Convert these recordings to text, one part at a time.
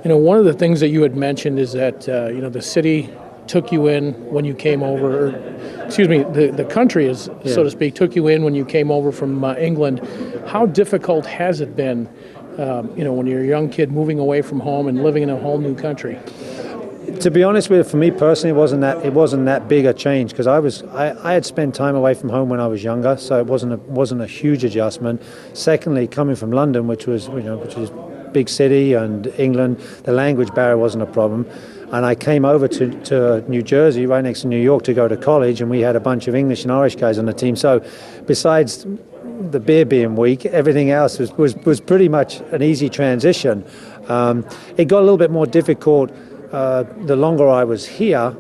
One of the things that you had mentioned is that, the city took you in when you came over, the country is, so to speak, took you in when you came over from England. How difficult has it been, when you're a young kid moving away from home and living in a whole new country? To be honest with you, for me personally, it wasn't that big a change because I had spent time away from home when I was younger, so it wasn't a huge adjustment. Secondly, coming from London, which is big city, and England, the language barrier wasn't a problem. And I came over to New Jersey, right next to New York, to go to college, and we had a bunch of English and Irish guys on the team. So besides the beer being weak, everything else was pretty much an easy transition. It got a little bit more difficult the longer I was here,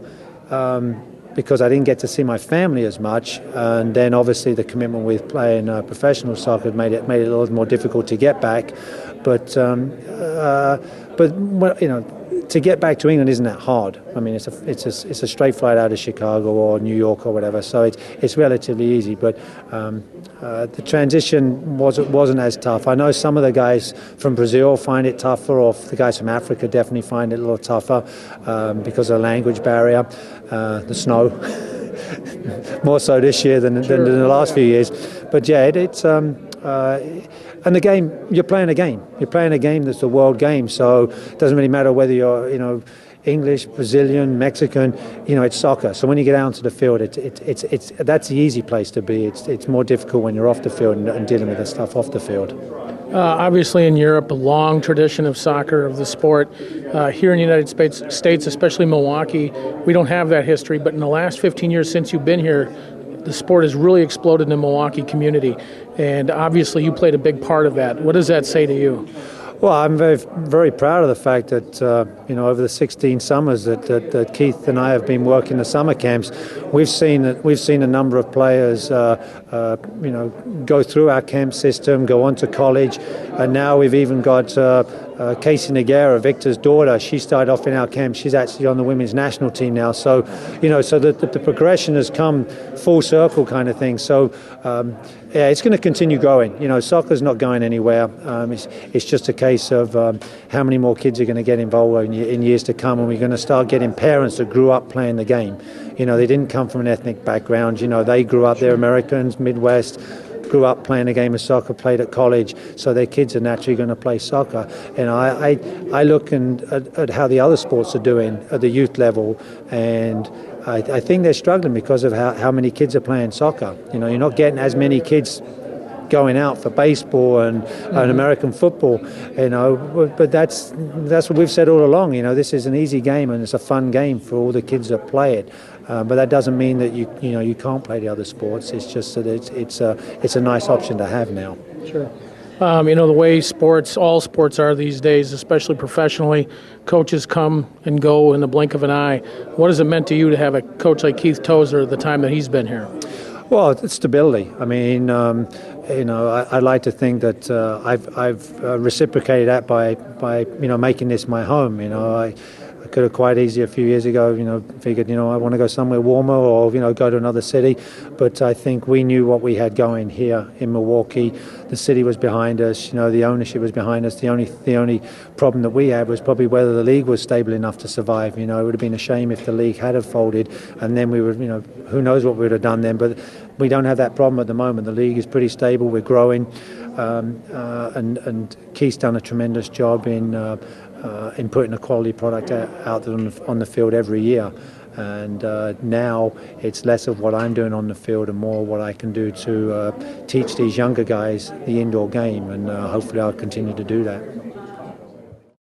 because I didn't get to see my family as much, and then obviously the commitment with playing professional soccer made it a little more difficult to get back. But to get back to England isn't that hard. I mean, it's a straight flight out of Chicago or New York or whatever, so it's relatively easy. But the transition wasn't as tough. I know some of the guys from Brazil find it tougher, or the guys from Africa definitely find it a little tougher because of the language barrier, the snow. More so this year than the last few years. But yeah, it's and the game, you're playing a game. You're playing a game that's a world game. So it doesn't really matter whether you're English, Brazilian, Mexican. It's soccer. So when you get out onto the field, it's that's the easy place to be. It's more difficult when you're off the field and dealing with the stuff off the field. Obviously, in Europe, a long tradition of soccer, of the sport. Here in the United States, especially Milwaukee, we don't have that history. But in the last 15 years since you've been here, the sport has really exploded in the Milwaukee community. And obviously, you played a big part of that. What does that say to you? Well, I'm very, very proud of the fact that over the 16 summers that Keith and I have been working the summer camps, we've seen a number of players go through our camp system, go on to college, and now we've even got Casey Noguera, Victor's daughter. She started off in our camp. She's actually on the women's national team now. So so the progression has come full circle, kind of thing. So it's going to continue growing. Soccer's not going anywhere. It's just a case of how many more kids are going to get involved in years to come, and we're going to start getting parents that grew up playing the game. They didn't come from an ethnic background. They grew up, they're Americans, Midwest, grew up playing a game of soccer, played at college, so their kids are naturally going to play soccer. And I look at how the other sports are doing at the youth level, and I think they're struggling because of how many kids are playing soccer. You're not getting as many kids going out for baseball and American football, but that's what we've said all along. This is an easy game and it's a fun game for all the kids that play it. But that doesn't mean that you can't play the other sports. It's just that it's a nice option to have now. Sure. The way all sports are these days, especially professionally, coaches come and go in the blink of an eye. What has it meant to you to have a coach like Keith Tozer the time that he's been here? Well, it's stability. I mean, I like to think that I've reciprocated that by making this my home. I could have quite easily a few years ago, figured, I want to go somewhere warmer or, go to another city. But I think we knew what we had going here in Milwaukee. The city was behind us, the ownership was behind us. The only problem that we had was probably whether the league was stable enough to survive. It would have been a shame if the league had have folded, and then we would, who knows what we would have done then. But we don't have that problem at the moment. The league is pretty stable. We're growing, and Keith's done a tremendous job in putting a quality product out there on the field every year. And now it's less of what I'm doing on the field and more what I can do to teach these younger guys the indoor game, and hopefully I'll continue to do that.